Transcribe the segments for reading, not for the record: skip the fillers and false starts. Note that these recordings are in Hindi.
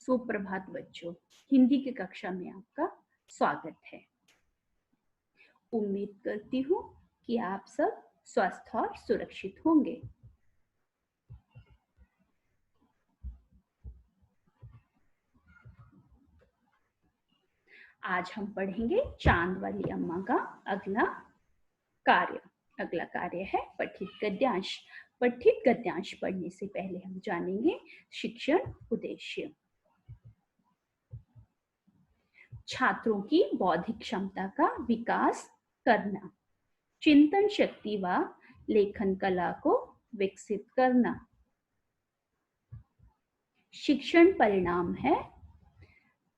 सुप्रभात बच्चों, हिंदी की कक्षा में आपका स्वागत है। उम्मीद करती हूँ कि आप सब स्वस्थ और सुरक्षित होंगे। आज हम पढ़ेंगे चांद वाली अम्मा का अगला कार्य है पठित गद्यांश। पठित गद्यांश पढ़ने से पहले हम जानेंगे शिक्षण उद्देश्य। छात्रों की बौद्धिक क्षमता का विकास करना, चिंतन शक्ति व लेखन कला को विकसित करना। शिक्षण परिणाम है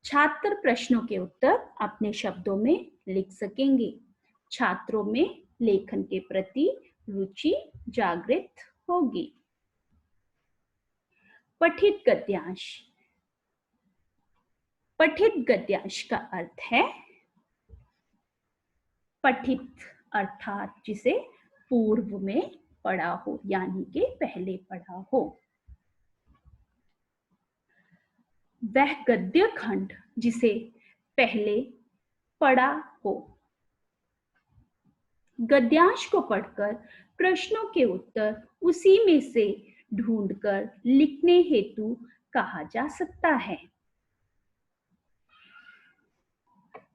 छात्र प्रश्नों के उत्तर अपने शब्दों में लिख सकेंगे। छात्रों में लेखन के प्रति रुचि जागृत होगी। पठित गद्यांश। पठित गद्यांश का अर्थ है पठित अर्थात जिसे पूर्व में पढ़ा हो, यानी कि पहले पढ़ा हो। वह गद्य खंड जिसे पहले पढ़ा हो। गद्यांश को पढ़कर प्रश्नों के उत्तर उसी में से ढूंढकर लिखने हेतु कहा जा सकता है।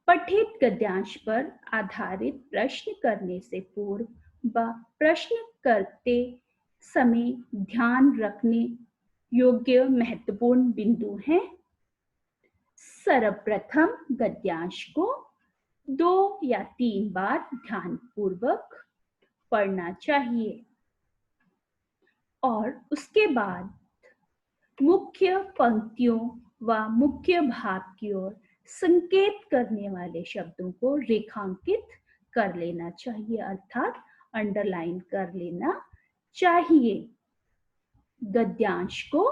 पठित गद्यांश पर आधारित प्रश्न करने से पूर्व व प्रश्न करते समय ध्यान रखने योग्य महत्वपूर्ण बिंदु हैं। सर्वप्रथम गद्यांश को 2 या 3 बार ध्यानपूर्वक पढ़ना चाहिए और उसके बाद मुख्य पंक्तियों व मुख्य भाग की ओर संकेत करने वाले शब्दों को रेखांकित कर लेना चाहिए, अर्थात अंडरलाइन कर लेना चाहिए। गद्यांश को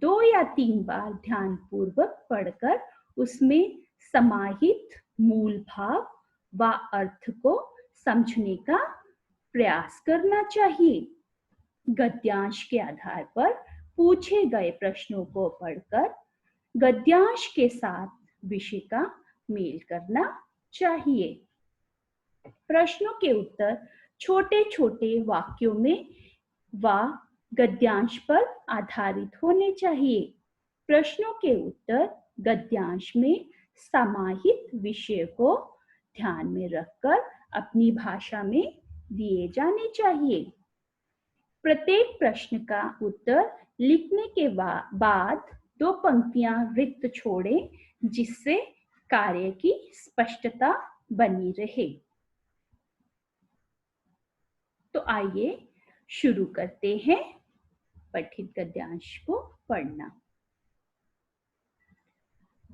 2 या 3 बार ध्यानपूर्वक पढ़कर उसमें समाहित मूल भाव व अर्थ को समझने का प्रयास करना चाहिए। गद्यांश के आधार पर पूछे गए प्रश्नों को पढ़कर गद्यांश के साथ विषय का मेल करना चाहिए। प्रश्नों के उत्तर छोटे छोटे वाक्यों में व गद्यांश पर आधारित होने चाहिए। प्रश्नों के उत्तर गद्यांश में समाहित विषय को ध्यान में रखकर अपनी भाषा में दिए जाने चाहिए। प्रत्येक प्रश्न का उत्तर लिखने के बाद 2 पंक्तियां रिक्त छोड़ें, जिससे कार्य की स्पष्टता बनी रहे। तो आइए शुरू करते हैं पठित गद्यांश को पढ़ना।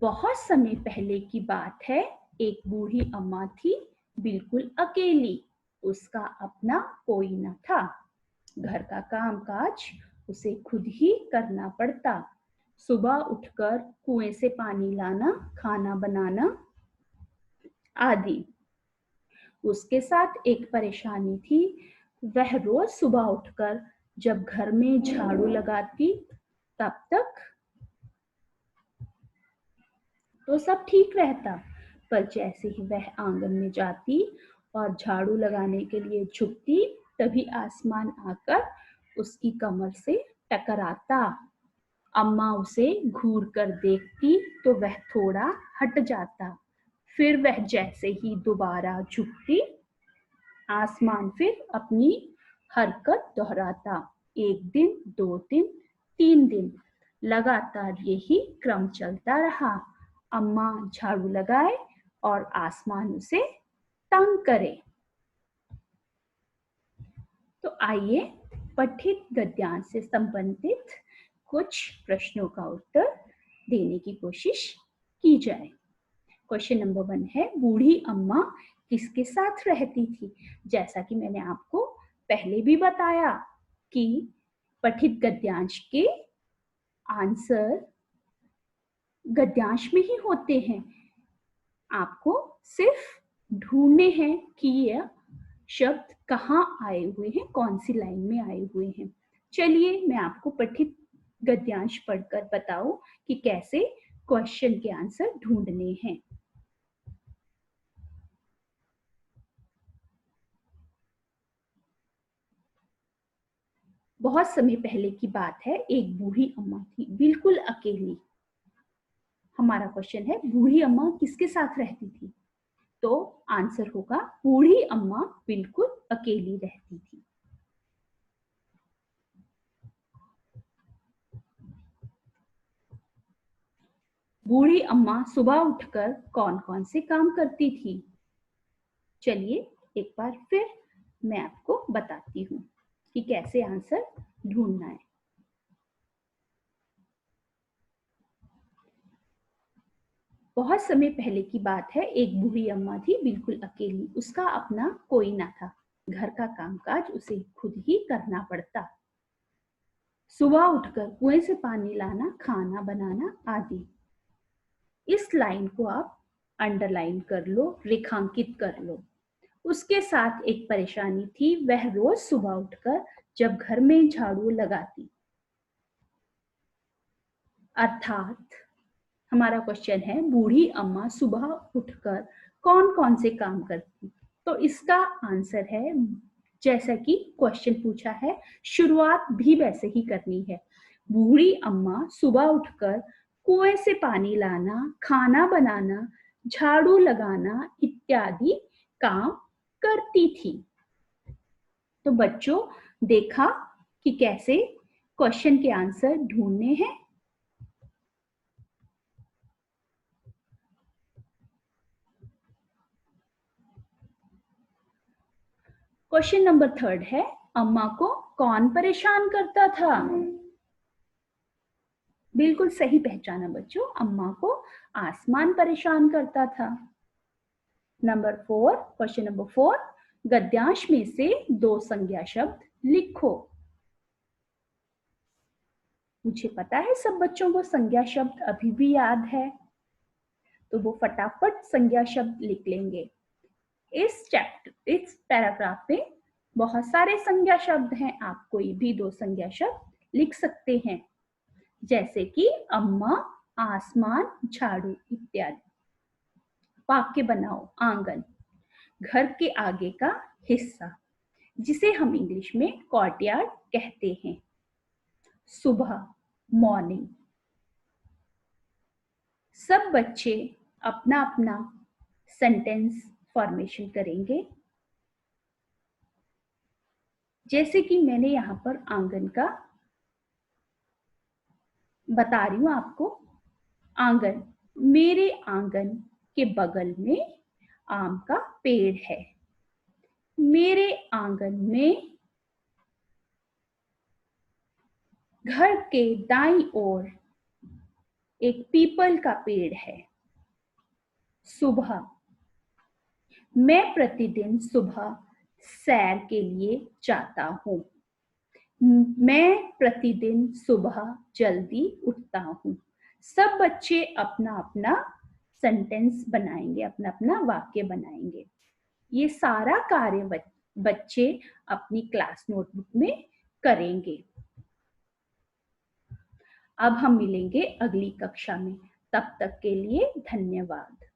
बहुत समय पहले की बात है, एक बूढ़ी अम्मा थी, बिल्कुल अकेली। उसका अपना कोई न था। घर का कामकाज उसे खुद ही करना पड़ता। सुबह उठकर कुएं से पानी लाना, खाना बनाना आदि। उसके साथ एक परेशानी थी, वह रोज सुबह उठकर जब घर में झाड़ू लगाती तब तक तो सब ठीक रहता, पर जैसे ही वह आंगन में जाती और झाड़ू लगाने के लिए झुकती, तभी आसमान आकर उसकी कमर से टकराता। अम्मा उसे घूर कर देखती तो वह थोड़ा हट जाता। फिर वह जैसे ही दोबारा झुकती, आसमान फिर अपनी हरकत दोहराता। 1 दिन, 2 दिन, 3 दिन लगातार यही क्रम चलता रहा। अम्मा झाड़ू लगाए और आसमान उसे तंग करे। तो आइए पठित गद्यांश से संबंधित कुछ प्रश्नों का उत्तर देने की कोशिश की जाए। क्वेश्चन नंबर 1 है, बूढ़ी अम्मा किसके साथ रहती थी? जैसा कि मैंने आपको पहले भी बताया कि पठित गद्यांश के आंसर गद्यांश में ही होते हैं। आपको सिर्फ ढूंढने हैं कि यह शब्द कहाँ आए हुए हैं, कौन सी लाइन में आए हुए हैं। चलिए मैं आपको पठित गद्यांश पढ़कर बताओ कि कैसे क्वेश्चन के आंसर ढूंढने हैं। बहुत समय पहले की बात है, एक बूढ़ी अम्मा थी, बिल्कुल अकेली। हमारा क्वेश्चन है, बूढ़ी अम्मा किसके साथ रहती थी? तो आंसर होगा, बूढ़ी अम्मा बिल्कुल अकेली रहती थी। बूढ़ी अम्मा सुबह उठकर कौन कौन से काम करती थी? चलिए एक बार फिर मैं आपको बताती हूँ कि कैसे आंसर ढूंढना है। बहुत समय पहले की बात है, एक बूढ़ी अम्मा थी, बिल्कुल अकेली। उसका अपना कोई ना था। घर का कामकाज उसे खुद ही करना पड़ता। सुबह उठकर कुएं से पानी लाना, खाना बनाना आदि। इस लाइन को आप अंडरलाइन कर लो, रेखांकित कर लो। उसके साथ एक परेशानी थी, वह रोज सुबह उठकर जब घर में झाड़ू लगाती। अर्थात हमारा क्वेश्चन है, बूढ़ी अम्मा सुबह उठकर कौन कौन से काम करती? तो इसका आंसर है, जैसा कि क्वेश्चन पूछा है, शुरुआत भी वैसे ही करनी है। बूढ़ी अम्मा सुबह उठकर कुएं से पानी लाना, खाना बनाना, झाड़ू लगाना इत्यादि काम करती थी। तो बच्चों, देखा कि कैसे क्वेश्चन के आंसर ढूंढने हैं। क्वेश्चन नंबर 3 है, अम्मा को कौन परेशान करता था? बिल्कुल सही पहचाना बच्चों, अम्मा को आसमान परेशान करता था। क्वेश्चन नंबर 4, गद्यांश में से 2 संज्ञा शब्द लिखो। मुझे पता है सब बच्चों को संज्ञा शब्द अभी भी याद है, तो वो फटाफट संज्ञा शब्द लिख लेंगे। इस पैराग्राफ में बहुत सारे संज्ञा शब्द हैं, आप कोई भी 2 संज्ञा शब्द लिख सकते हैं, जैसे कि अम्मा, आसमान, झाड़ू इत्यादि। वाक्य बनाओ। आंगन, घर के आगे का हिस्सा, जिसे हम इंग्लिश में कॉर्टयार्ड कहते हैं। सुबह, मॉर्निंग। सब बच्चे अपना अपना सेंटेंस फॉर्मेशन करेंगे। जैसे कि मैंने यहां पर आंगन का बता रही हूं आपको। आंगन, मेरे आंगन के बगल में आम का पेड़ है। मेरे आंगन में घर के दाईं ओर एक पीपल का पेड़ है। सुबह, मैं प्रतिदिन सुबह सैर के लिए जाता हूं। मैं प्रतिदिन सुबह जल्दी उठता हूं। सब बच्चे अपना अपना सेंटेंस बनाएंगे, अपना अपना वाक्य बनाएंगे। ये सारा कार्य बच्चे अपनी क्लास नोटबुक में करेंगे। अब हम मिलेंगे अगली कक्षा में। तब तक के लिए धन्यवाद।